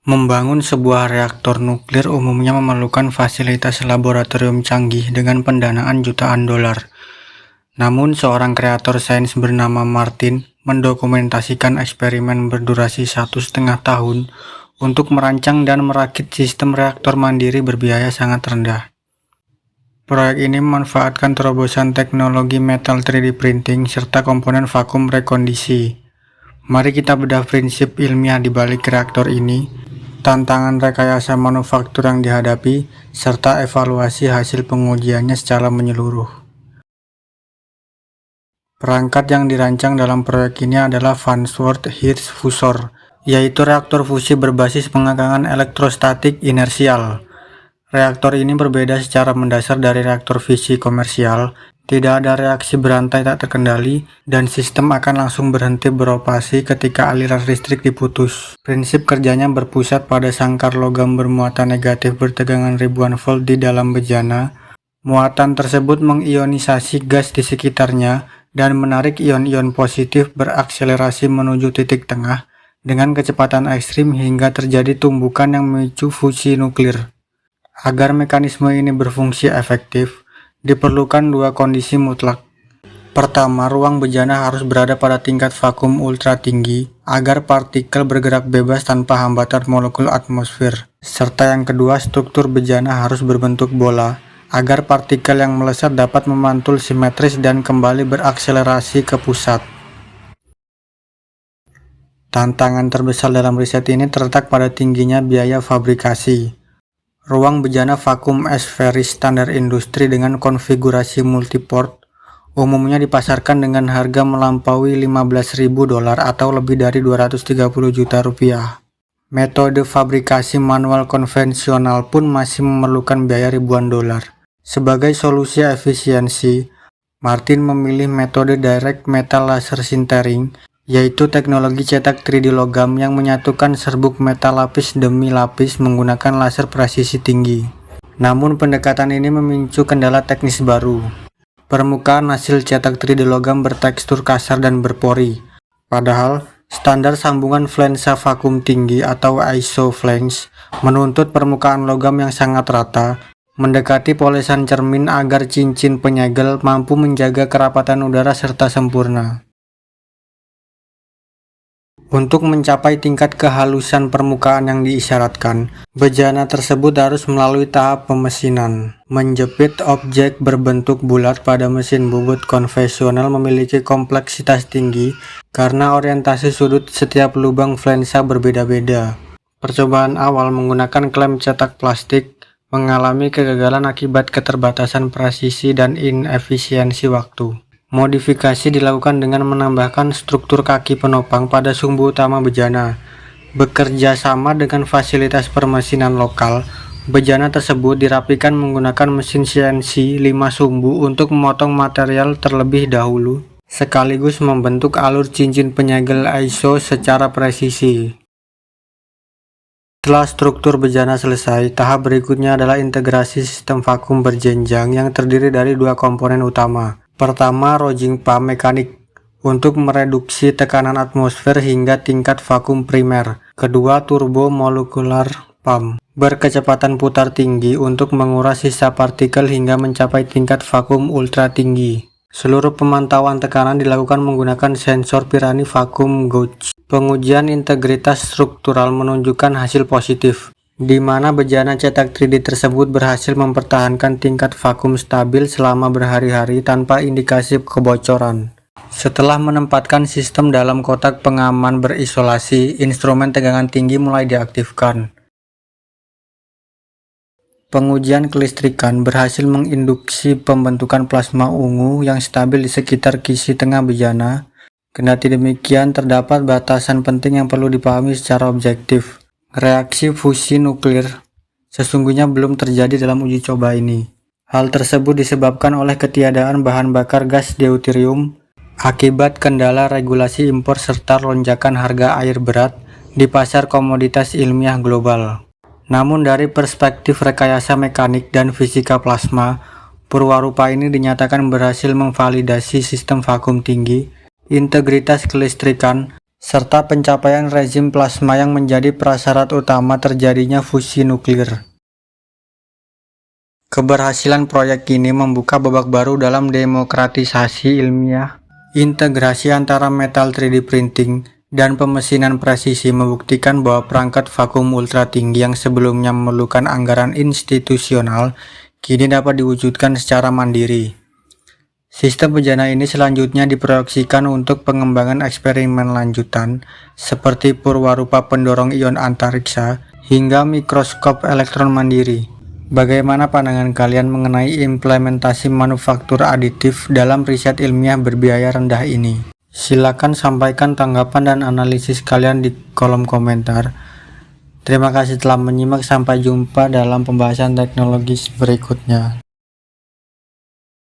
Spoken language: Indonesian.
Membangun sebuah reaktor nuklir umumnya memerlukan fasilitas laboratorium canggih dengan pendanaan jutaan dolar. Namun, seorang kreator sains bernama Martin mendokumentasikan eksperimen berdurasi 1,5 tahun untuk merancang dan merakit sistem reaktor mandiri berbiaya sangat rendah. Proyek ini memanfaatkan terobosan teknologi metal 3D printing serta komponen vakum rekondisi. Mari kita bedah prinsip ilmiah di balik reaktor ini, tantangan rekayasa manufaktur yang dihadapi, serta evaluasi hasil pengujiannya secara menyeluruh. Perangkat yang dirancang dalam proyek ini adalah Farnsworth Hirsch Fusor, yaitu reaktor fusi berbasis pengekangan elektrostatik inersial. Reaktor ini berbeda secara mendasar dari reaktor fisi komersial. Tidak ada reaksi berantai tak terkendali, dan sistem akan langsung berhenti beroperasi ketika aliran listrik diputus. Prinsip kerjanya berpusat pada sangkar logam bermuatan negatif bertegangan ribuan volt di dalam bejana. Muatan tersebut mengionisasi gas di sekitarnya dan menarik ion-ion positif berakselerasi menuju titik tengah dengan kecepatan ekstrim hingga terjadi tumbukan yang memicu fusi nuklir. Agar mekanisme ini berfungsi efektif, diperlukan dua kondisi mutlak. Pertama, ruang bejana harus berada pada tingkat vakum ultra tinggi agar partikel bergerak bebas tanpa hambatan molekul atmosfer. Serta yang kedua, struktur bejana harus berbentuk bola agar partikel yang melesat dapat memantul simetris dan kembali berakselerasi ke pusat. Tantangan terbesar dalam riset ini terletak pada tingginya biaya fabrikasi. Ruang bejana vakum esferis standar industri dengan konfigurasi multiport umumnya dipasarkan dengan harga melampaui 15.000 dolar atau lebih dari 230 juta rupiah. Metode fabrikasi manual konvensional pun masih memerlukan biaya ribuan dolar. Sebagai solusi efisiensi, Martin memilih metode direct metal laser sintering, yaitu teknologi cetak 3D logam yang menyatukan serbuk metal lapis demi lapis menggunakan laser presisi tinggi. Namun pendekatan ini memicu kendala teknis baru. Permukaan hasil cetak 3D logam bertekstur kasar dan berpori. Padahal, standar sambungan flansa vakum tinggi atau ISO flange menuntut permukaan logam yang sangat rata, mendekati polesan cermin agar cincin penyegel mampu menjaga kerapatan udara serta sempurna. Untuk mencapai tingkat kehalusan permukaan yang diisyaratkan, bejana tersebut harus melalui tahap pemesinan. Menjepit objek berbentuk bulat pada mesin bubut konvensional memiliki kompleksitas tinggi karena orientasi sudut setiap lubang flansa berbeda-beda. Percobaan awal menggunakan klem cetak plastik mengalami kegagalan akibat keterbatasan presisi dan inefisiensi waktu. Modifikasi dilakukan dengan menambahkan struktur kaki penopang pada sumbu utama bejana. Bekerja sama dengan fasilitas permesinan lokal, bejana tersebut dirapikan menggunakan mesin CNC 5 sumbu untuk memotong material terlebih dahulu, sekaligus membentuk alur cincin penyegel ISO secara presisi. Setelah struktur bejana selesai, tahap berikutnya adalah integrasi sistem vakum berjenjang yang terdiri dari dua komponen utama. Pertama, Roging pump mekanik untuk mereduksi tekanan atmosfer hingga tingkat vakum primer. Kedua, turbo molekular pump berkecepatan putar tinggi untuk menguras sisa partikel hingga mencapai tingkat vakum ultra tinggi. Seluruh pemantauan tekanan dilakukan menggunakan sensor Pirani vakum gauge. Pengujian integritas struktural menunjukkan hasil positif, di mana bejana cetak 3D tersebut berhasil mempertahankan tingkat vakum stabil selama berhari-hari tanpa indikasi kebocoran. Setelah menempatkan sistem dalam kotak pengaman berisolasi, instrumen tegangan tinggi mulai diaktifkan. Pengujian kelistrikan berhasil menginduksi pembentukan plasma ungu yang stabil di sekitar kisi tengah bejana. Kendati demikian, terdapat batasan penting yang perlu dipahami secara objektif. Reaksi fusi nuklir sesungguhnya belum terjadi dalam uji coba ini. Hal tersebut disebabkan oleh ketiadaan bahan bakar gas deuterium akibat kendala regulasi impor serta lonjakan harga air berat di pasar komoditas ilmiah global. Namun dari perspektif rekayasa mekanik dan fisika plasma, Purwarupa ini dinyatakan berhasil memvalidasi sistem vakum tinggi, integritas kelistrikan, serta pencapaian rezim plasma yang menjadi prasyarat utama terjadinya fusi nuklir. Keberhasilan proyek ini membuka babak baru dalam demokratisasi ilmiah. Integrasi antara metal 3D printing dan pemesinan presisi membuktikan bahwa perangkat vakum ultra tinggi yang sebelumnya memerlukan anggaran institusional kini dapat diwujudkan secara mandiri. Sistem bejana ini selanjutnya diproyeksikan untuk pengembangan eksperimen lanjutan seperti purwarupa pendorong ion antariksa hingga mikroskop elektron mandiri. Bagaimana pandangan kalian mengenai implementasi manufaktur aditif dalam riset ilmiah berbiaya rendah ini? Silakan sampaikan tanggapan dan analisis kalian di kolom komentar. Terima kasih telah menyimak, sampai jumpa dalam pembahasan teknologis berikutnya.